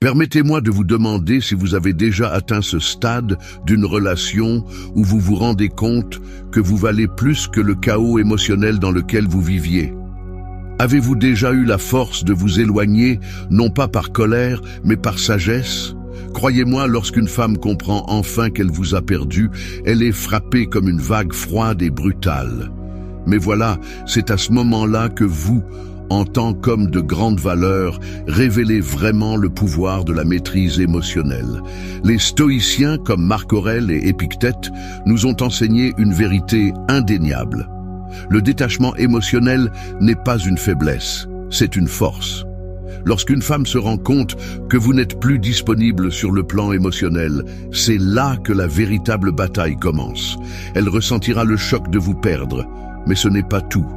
Permettez-moi de vous demander si vous avez déjà atteint ce stade d'une relation où vous vous rendez compte que vous valez plus que le chaos émotionnel dans lequel vous viviez. Avez-vous déjà eu la force de vous éloigner, non pas par colère, mais par sagesse? Croyez-moi, lorsqu'une femme comprend enfin qu'elle vous a perdu, elle est frappée comme une vague froide et brutale. Mais voilà, c'est à ce moment-là que vous, en tant qu'homme de grande valeur, révélez vraiment le pouvoir de la maîtrise émotionnelle. Les stoïciens, comme Marc Aurèle et Épictète, nous ont enseigné une vérité indéniable. Le détachement émotionnel n'est pas une faiblesse, c'est une force. Lorsqu'une femme se rend compte que vous n'êtes plus disponible sur le plan émotionnel, c'est là que la véritable bataille commence. Elle ressentira le choc de vous perdre, mais ce n'est pas tout.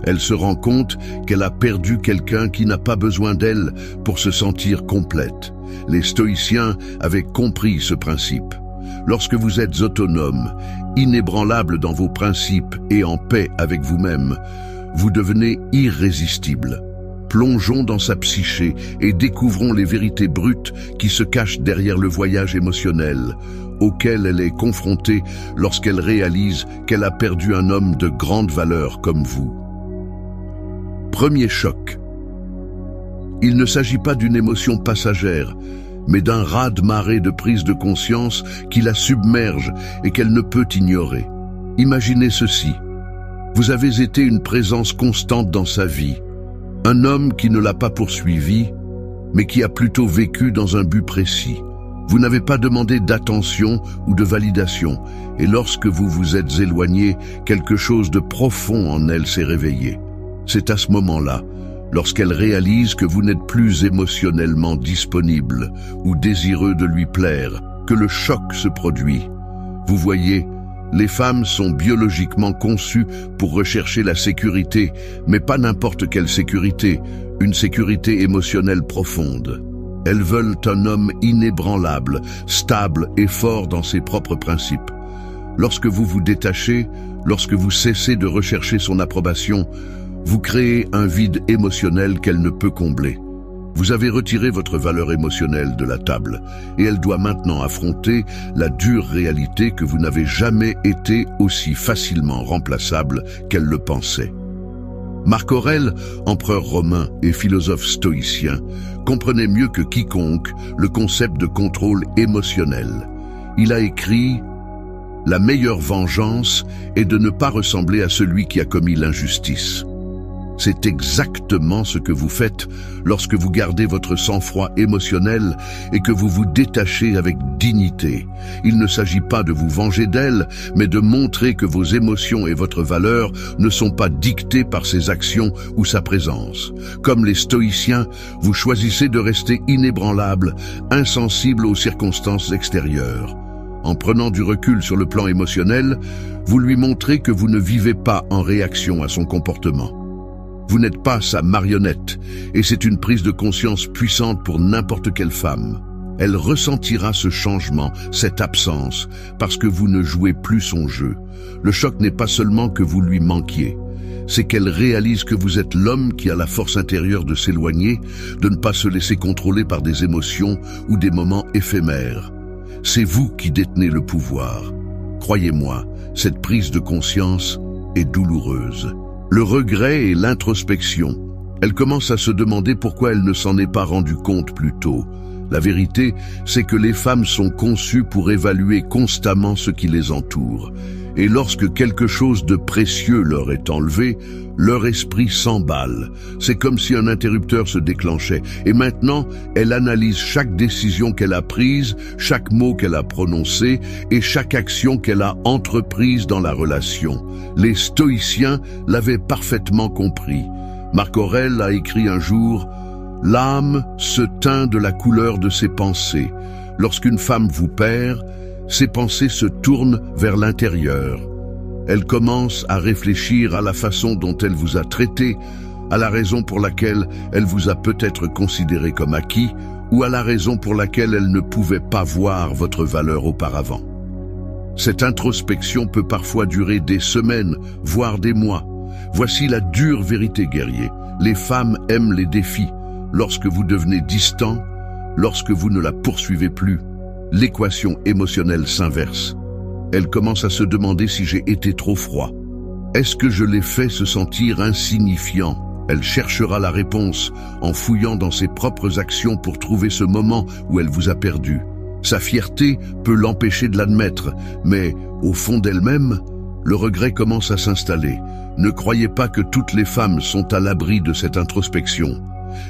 Elle se rend compte qu'elle a perdu quelqu'un qui n'a pas besoin d'elle pour se sentir complète. Les stoïciens avaient compris ce principe. Lorsque vous êtes autonome, inébranlable dans vos principes et en paix avec vous-même, vous devenez irrésistible. Plongeons dans sa psyché et découvrons les vérités brutes qui se cachent derrière le voyage émotionnel auquel elle est confrontée lorsqu'elle réalise qu'elle a perdu un homme de grande valeur comme vous. Premier choc. Il ne s'agit pas d'une émotion passagère, mais d'un raz-de-marée de prise de conscience qui la submerge et qu'elle ne peut ignorer. Imaginez ceci. Vous avez été une présence constante dans sa vie. Un homme qui ne l'a pas poursuivi, mais qui a plutôt vécu dans un but précis. Vous n'avez pas demandé d'attention ou de validation, et lorsque vous vous êtes éloigné, quelque chose de profond en elle s'est réveillé. C'est à ce moment-là, lorsqu'elle réalise que vous n'êtes plus émotionnellement disponible ou désireux de lui plaire, que le choc se produit. Vous voyez, les femmes sont biologiquement conçues pour rechercher la sécurité, mais pas n'importe quelle sécurité, une sécurité émotionnelle profonde. Elles veulent un homme inébranlable, stable et fort dans ses propres principes. Lorsque vous vous détachez, lorsque vous cessez de rechercher son approbation, vous créez un vide émotionnel qu'elle ne peut combler. Vous avez retiré votre valeur émotionnelle de la table et elle doit maintenant affronter la dure réalité que vous n'avez jamais été aussi facilement remplaçable qu'elle le pensait. Marc Aurèle, empereur romain et philosophe stoïcien, comprenait mieux que quiconque le concept de contrôle émotionnel. Il a écrit « La meilleure vengeance est de ne pas ressembler à celui qui a commis l'injustice ». C'est exactement ce que vous faites lorsque vous gardez votre sang-froid émotionnel et que vous vous détachez avec dignité. Il ne s'agit pas de vous venger d'elle, mais de montrer que vos émotions et votre valeur ne sont pas dictées par ses actions ou sa présence. Comme les stoïciens, vous choisissez de rester inébranlable, insensible aux circonstances extérieures. En prenant du recul sur le plan émotionnel, vous lui montrez que vous ne vivez pas en réaction à son comportement. Vous n'êtes pas sa marionnette, et c'est une prise de conscience puissante pour n'importe quelle femme. Elle ressentira ce changement, cette absence, parce que vous ne jouez plus son jeu. Le choc n'est pas seulement que vous lui manquiez, c'est qu'elle réalise que vous êtes l'homme qui a la force intérieure de s'éloigner, de ne pas se laisser contrôler par des émotions ou des moments éphémères. C'est vous qui détenez le pouvoir. Croyez-moi, cette prise de conscience est douloureuse. Le regret et l'introspection. Elle commence à se demander pourquoi elle ne s'en est pas rendue compte plus tôt. La vérité, c'est que les femmes sont conçues pour évaluer constamment ce qui les entoure. Et lorsque quelque chose de précieux leur est enlevé, leur esprit s'emballe. C'est comme si un interrupteur se déclenchait. Et maintenant, elle analyse chaque décision qu'elle a prise, chaque mot qu'elle a prononcé et chaque action qu'elle a entreprise dans la relation. Les stoïciens l'avaient parfaitement compris. Marc Aurèle a écrit un jour « L'âme se teint de la couleur de ses pensées. Lorsqu'une femme vous perd, ses pensées se tournent vers l'intérieur. Elle commence à réfléchir à la façon dont elle vous a traité, à la raison pour laquelle elle vous a peut-être considéré comme acquis, ou à la raison pour laquelle elle ne pouvait pas voir votre valeur auparavant. Cette introspection peut parfois durer des semaines, voire des mois. Voici la dure vérité, guerrier. Les femmes aiment les défis. Lorsque vous devenez distant, lorsque vous ne la poursuivez plus, l'équation émotionnelle s'inverse. Elle commence à se demander si j'ai été trop froid. Est-ce que je l'ai fait se sentir insignifiant? Elle cherchera la réponse en fouillant dans ses propres actions pour trouver ce moment où elle vous a perdu. Sa fierté peut l'empêcher de l'admettre, mais au fond d'elle-même, le regret commence à s'installer. Ne croyez pas que toutes les femmes sont à l'abri de cette introspection.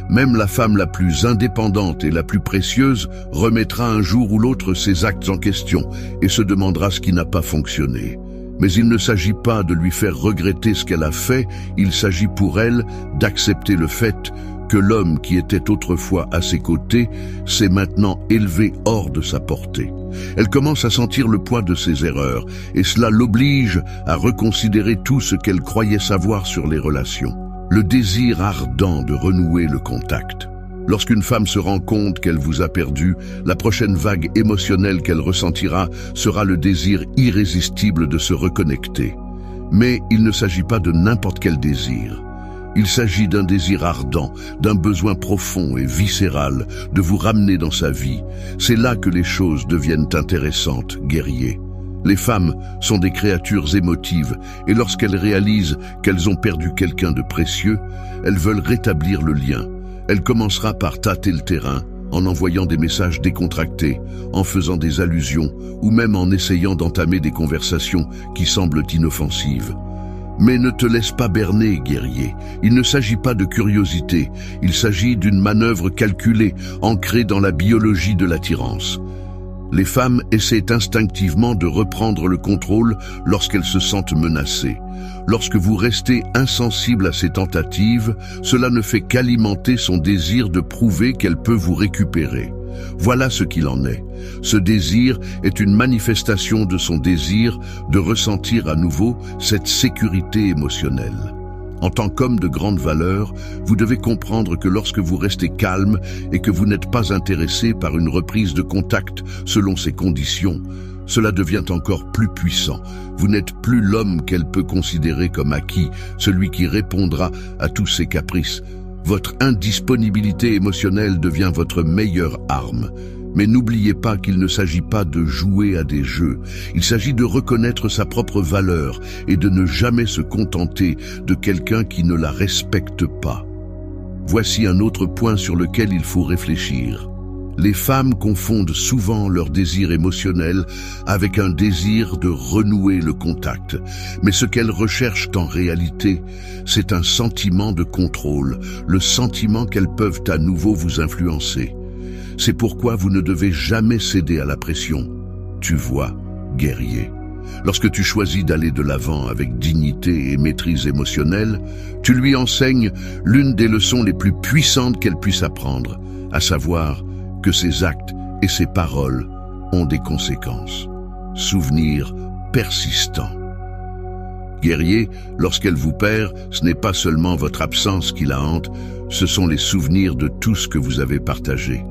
Même la femme la plus indépendante et la plus précieuse remettra un jour ou l'autre ses actes en question et se demandera ce qui n'a pas fonctionné. Mais il ne s'agit pas de lui faire regretter ce qu'elle a fait, il s'agit pour elle d'accepter le fait que l'homme qui était autrefois à ses côtés s'est maintenant élevé hors de sa portée. Elle commence à sentir le poids de ses erreurs, et cela l'oblige à reconsidérer tout ce qu'elle croyait savoir sur les relations. Le désir ardent de renouer le contact. Lorsqu'une femme se rend compte qu'elle vous a perdu, la prochaine vague émotionnelle qu'elle ressentira sera le désir irrésistible de se reconnecter. Mais il ne s'agit pas de n'importe quel désir. Il s'agit d'un désir ardent, d'un besoin profond et viscéral de vous ramener dans sa vie. C'est là que les choses deviennent intéressantes, guerrier. Les femmes sont des créatures émotives et lorsqu'elles réalisent qu'elles ont perdu quelqu'un de précieux, elles veulent rétablir le lien. Elle commencera par tâter le terrain, en envoyant des messages décontractés, en faisant des allusions ou même en essayant d'entamer des conversations qui semblent inoffensives. Mais ne te laisse pas berner, guerrier. Il ne s'agit pas de curiosité, il s'agit d'une manœuvre calculée, ancrée dans la biologie de l'attirance. Les femmes essaient instinctivement de reprendre le contrôle lorsqu'elles se sentent menacées. Lorsque vous restez insensible à ces tentatives, cela ne fait qu'alimenter son désir de prouver qu'elle peut vous récupérer. Voilà ce qu'il en est. Ce désir est une manifestation de son désir de ressentir à nouveau cette sécurité émotionnelle. En tant qu'homme de grande valeur, vous devez comprendre que lorsque vous restez calme et que vous n'êtes pas intéressé par une reprise de contact selon ses conditions, cela devient encore plus puissant. Vous n'êtes plus l'homme qu'elle peut considérer comme acquis, celui qui répondra à tous ses caprices. Votre indisponibilité émotionnelle devient votre meilleure arme. Mais n'oubliez pas qu'il ne s'agit pas de jouer à des jeux. Il s'agit de reconnaître sa propre valeur et de ne jamais se contenter de quelqu'un qui ne la respecte pas. Voici un autre point sur lequel il faut réfléchir. Les femmes confondent souvent leur désir émotionnel avec un désir de renouer le contact. Mais ce qu'elles recherchent en réalité, c'est un sentiment de contrôle, le sentiment qu'elles peuvent à nouveau vous influencer. C'est pourquoi vous ne devez jamais céder à la pression. Tu vois, guerrier, lorsque tu choisis d'aller de l'avant avec dignité et maîtrise émotionnelle, tu lui enseignes l'une des leçons les plus puissantes qu'elle puisse apprendre, à savoir que ses actes et ses paroles ont des conséquences. Souvenir persistant. Guerrier, lorsqu'elle vous perd, ce n'est pas seulement votre absence qui la hante, ce sont les souvenirs de tout ce que vous avez partagé.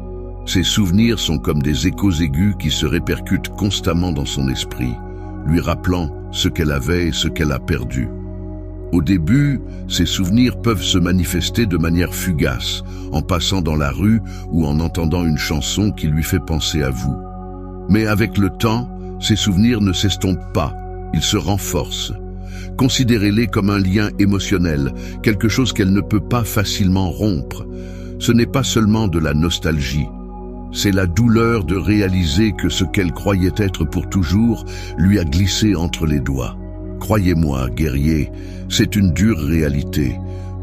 Ces souvenirs sont comme des échos aigus qui se répercutent constamment dans son esprit, lui rappelant ce qu'elle avait et ce qu'elle a perdu. Au début, ces souvenirs peuvent se manifester de manière fugace, en passant dans la rue ou en entendant une chanson qui lui fait penser à vous. Mais avec le temps, ces souvenirs ne s'estompent pas, ils se renforcent. Considérez-les comme un lien émotionnel, quelque chose qu'elle ne peut pas facilement rompre. Ce n'est pas seulement de la nostalgie. C'est la douleur de réaliser que ce qu'elle croyait être pour toujours lui a glissé entre les doigts. Croyez-moi, guerrier, c'est une dure réalité.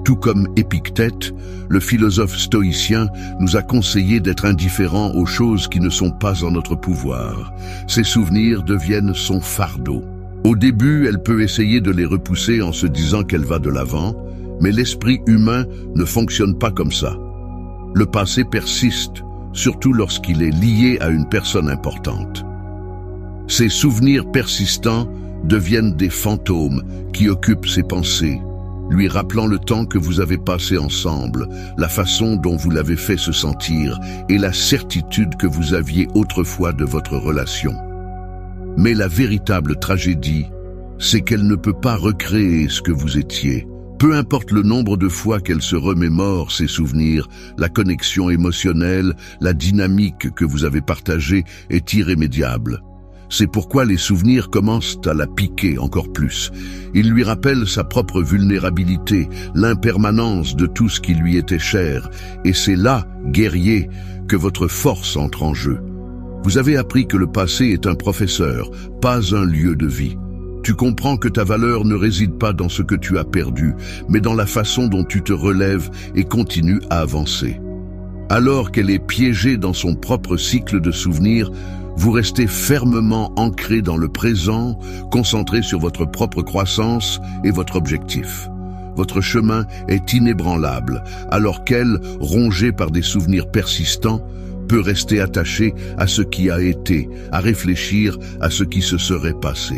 Tout comme Épictète, le philosophe stoïcien nous a conseillé d'être indifférents aux choses qui ne sont pas en notre pouvoir. Ces souvenirs deviennent son fardeau. Au début, elle peut essayer de les repousser en se disant qu'elle va de l'avant, mais l'esprit humain ne fonctionne pas comme ça. Le passé persiste, surtout lorsqu'il est lié à une personne importante. Ces souvenirs persistants deviennent des fantômes qui occupent ses pensées, lui rappelant le temps que vous avez passé ensemble, la façon dont vous l'avez fait se sentir et la certitude que vous aviez autrefois de votre relation. Mais la véritable tragédie, c'est qu'elle ne peut pas recréer ce que vous étiez, Peu importe le nombre de fois qu'elle se remémore ses souvenirs, la connexion émotionnelle, la dynamique que vous avez partagée est irrémédiable. C'est pourquoi les souvenirs commencent à la piquer encore plus. Ils lui rappellent sa propre vulnérabilité, l'impermanence de tout ce qui lui était cher. Et c'est là, guerrier, que votre force entre en jeu. Vous avez appris que le passé est un professeur, pas un lieu de vie. Tu comprends que ta valeur ne réside pas dans ce que tu as perdu, mais dans la façon dont tu te relèves et continues à avancer. Alors qu'elle est piégée dans son propre cycle de souvenirs, vous restez fermement ancré dans le présent, concentré sur votre propre croissance et votre objectif. Votre chemin est inébranlable, alors qu'elle, rongée par des souvenirs persistants, peut rester attachée à ce qui a été, à réfléchir à ce qui se serait passé.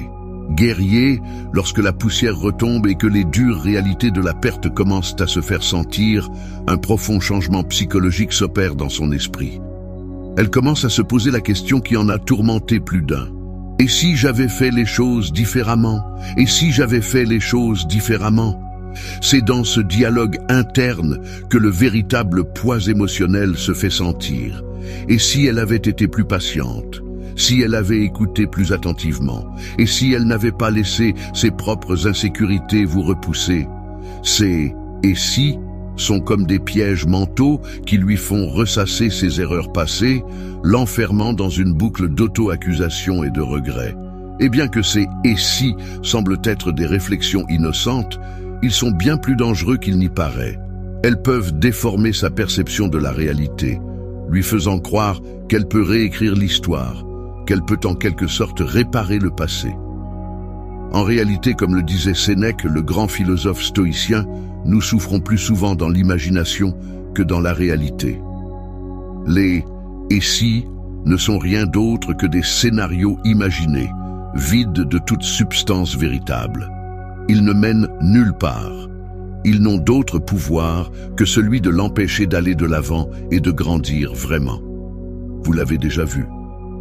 Guerrier, lorsque la poussière retombe et que les dures réalités de la perte commencent à se faire sentir, un profond changement psychologique s'opère dans son esprit. Elle commence à se poser la question qui en a tourmenté plus d'un. Et si j'avais fait les choses différemment? Et si j'avais fait les choses différemment? C'est dans ce dialogue interne que le véritable poids émotionnel se fait sentir. Et si elle avait été plus patiente? Si elle avait écouté plus attentivement? Et si elle n'avait pas laissé ses propres insécurités vous repousser? Ces « et si » sont comme des pièges mentaux qui lui font ressasser ses erreurs passées, l'enfermant dans une boucle d'auto-accusation et de regret. Et bien que ces « et si » semblent être des réflexions innocentes, ils sont bien plus dangereux qu'il n'y paraît. Elles peuvent déformer sa perception de la réalité, lui faisant croire qu'elle peut réécrire l'histoire, qu'elle peut en quelque sorte réparer le passé. En réalité, comme le disait Sénèque, le grand philosophe stoïcien, nous souffrons plus souvent dans l'imagination que dans la réalité. Les « et si » ne sont rien d'autre que des scénarios imaginés, vides de toute substance véritable. Ils ne mènent nulle part. Ils n'ont d'autre pouvoir que celui de l'empêcher d'aller de l'avant et de grandir vraiment. Vous l'avez déjà vu.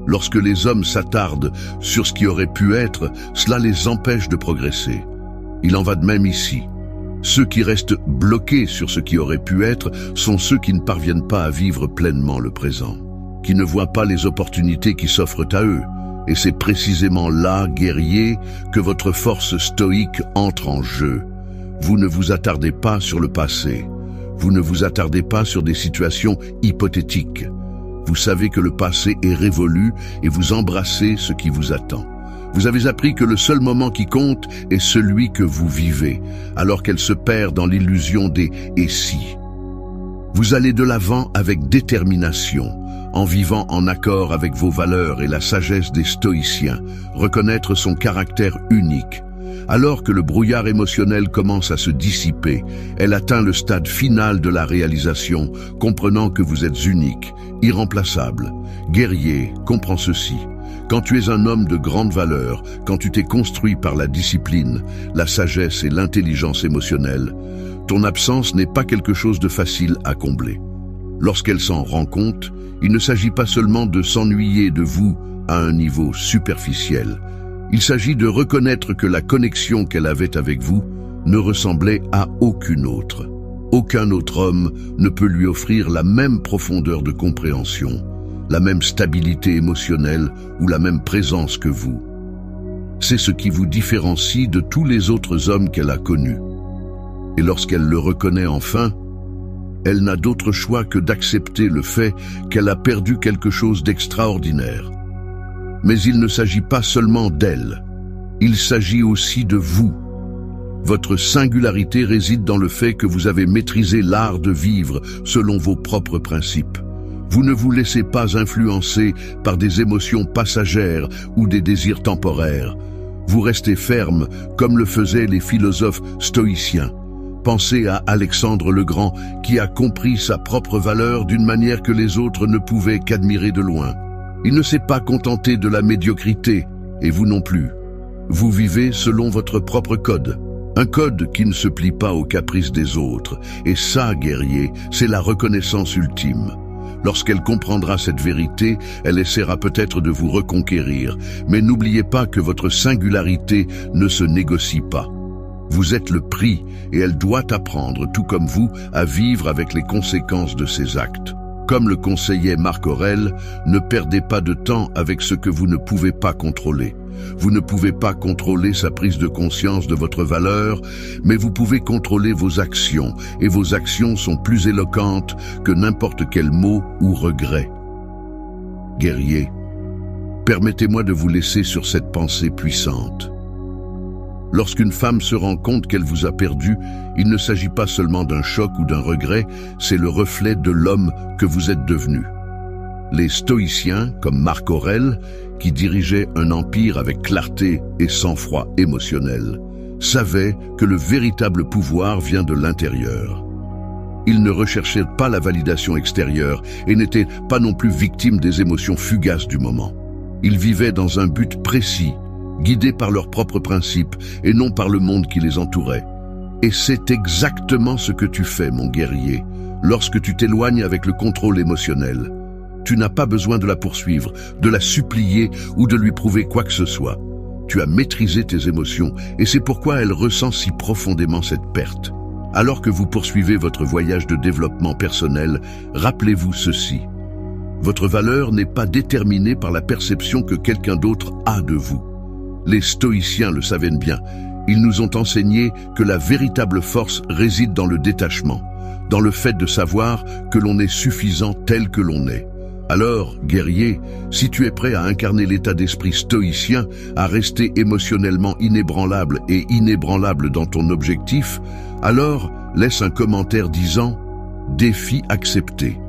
Lorsque les hommes s'attardent sur ce qui aurait pu être, cela les empêche de progresser. Il en va de même ici. Ceux qui restent bloqués sur ce qui aurait pu être sont ceux qui ne parviennent pas à vivre pleinement le présent, qui ne voient pas les opportunités qui s'offrent à eux. Et c'est précisément là, guerrier, que votre force stoïque entre en jeu. Vous ne vous attardez pas sur le passé. Vous ne vous attardez pas sur des situations hypothétiques. Vous savez que le passé est révolu et vous embrassez ce qui vous attend. Vous avez appris que le seul moment qui compte est celui que vous vivez, alors qu'elle se perd dans l'illusion des « et si ». Vous allez de l'avant avec détermination, en vivant en accord avec vos valeurs et la sagesse des stoïciens, reconnaître son caractère unique. Alors que le brouillard émotionnel commence à se dissiper, elle atteint le stade final de la réalisation, comprenant que vous êtes unique, irremplaçable. Guerrier, comprends ceci. Quand tu es un homme de grande valeur, quand tu t'es construit par la discipline, la sagesse et l'intelligence émotionnelle, ton absence n'est pas quelque chose de facile à combler. Lorsqu'elle s'en rend compte, il ne s'agit pas seulement de s'ennuyer de vous à un niveau superficiel. Il s'agit de reconnaître que la connexion qu'elle avait avec vous ne ressemblait à aucune autre. Aucun autre homme ne peut lui offrir la même profondeur de compréhension, la même stabilité émotionnelle ou la même présence que vous. C'est ce qui vous différencie de tous les autres hommes qu'elle a connus. Et lorsqu'elle le reconnaît enfin, elle n'a d'autre choix que d'accepter le fait qu'elle a perdu quelque chose d'extraordinaire. Mais il ne s'agit pas seulement d'elle, il s'agit aussi de vous. Votre singularité réside dans le fait que vous avez maîtrisé l'art de vivre selon vos propres principes. Vous ne vous laissez pas influencer par des émotions passagères ou des désirs temporaires. Vous restez ferme comme le faisaient les philosophes stoïciens. Pensez à Alexandre le Grand qui a compris sa propre valeur d'une manière que les autres ne pouvaient qu'admirer de loin. Il ne s'est pas contenté de la médiocrité, et vous non plus. Vous vivez selon votre propre code. Un code qui ne se plie pas aux caprices des autres. Et ça, guerrier, c'est la reconnaissance ultime. Lorsqu'elle comprendra cette vérité, elle essaiera peut-être de vous reconquérir. Mais n'oubliez pas que votre singularité ne se négocie pas. Vous êtes le prix et elle doit apprendre, tout comme vous, à vivre avec les conséquences de ses actes. Comme le conseillait Marc Aurèle, ne perdez pas de temps avec ce que vous ne pouvez pas contrôler. Vous ne pouvez pas contrôler sa prise de conscience de votre valeur, mais vous pouvez contrôler vos actions, et vos actions sont plus éloquentes que n'importe quel mot ou regret. Guerrier, permettez-moi de vous laisser sur cette pensée puissante. Lorsqu'une femme se rend compte qu'elle vous a perdu, il ne s'agit pas seulement d'un choc ou d'un regret, c'est le reflet de l'homme que vous êtes devenu. Les stoïciens, comme Marc Aurèle, qui dirigeait un empire avec clarté et sang-froid émotionnel, savaient que le véritable pouvoir vient de l'intérieur. Ils ne recherchaient pas la validation extérieure et n'étaient pas non plus victimes des émotions fugaces du moment. Ils vivaient dans un but précis, guidés par leurs propres principes et non par le monde qui les entourait. Et c'est exactement ce que tu fais, mon guerrier, lorsque tu t'éloignes avec le contrôle émotionnel. Tu n'as pas besoin de la poursuivre, de la supplier ou de lui prouver quoi que ce soit. Tu as maîtrisé tes émotions et c'est pourquoi elle ressent si profondément cette perte. Alors que vous poursuivez votre voyage de développement personnel, rappelez-vous ceci. Votre valeur n'est pas déterminée par la perception que quelqu'un d'autre a de vous. Les stoïciens le savaient bien. Ils nous ont enseigné que la véritable force réside dans le détachement, dans le fait de savoir que l'on est suffisant tel que l'on est. Alors, guerrier, si tu es prêt à incarner l'état d'esprit stoïcien, à rester émotionnellement inébranlable et inébranlable dans ton objectif, alors laisse un commentaire disant « Défi accepté ».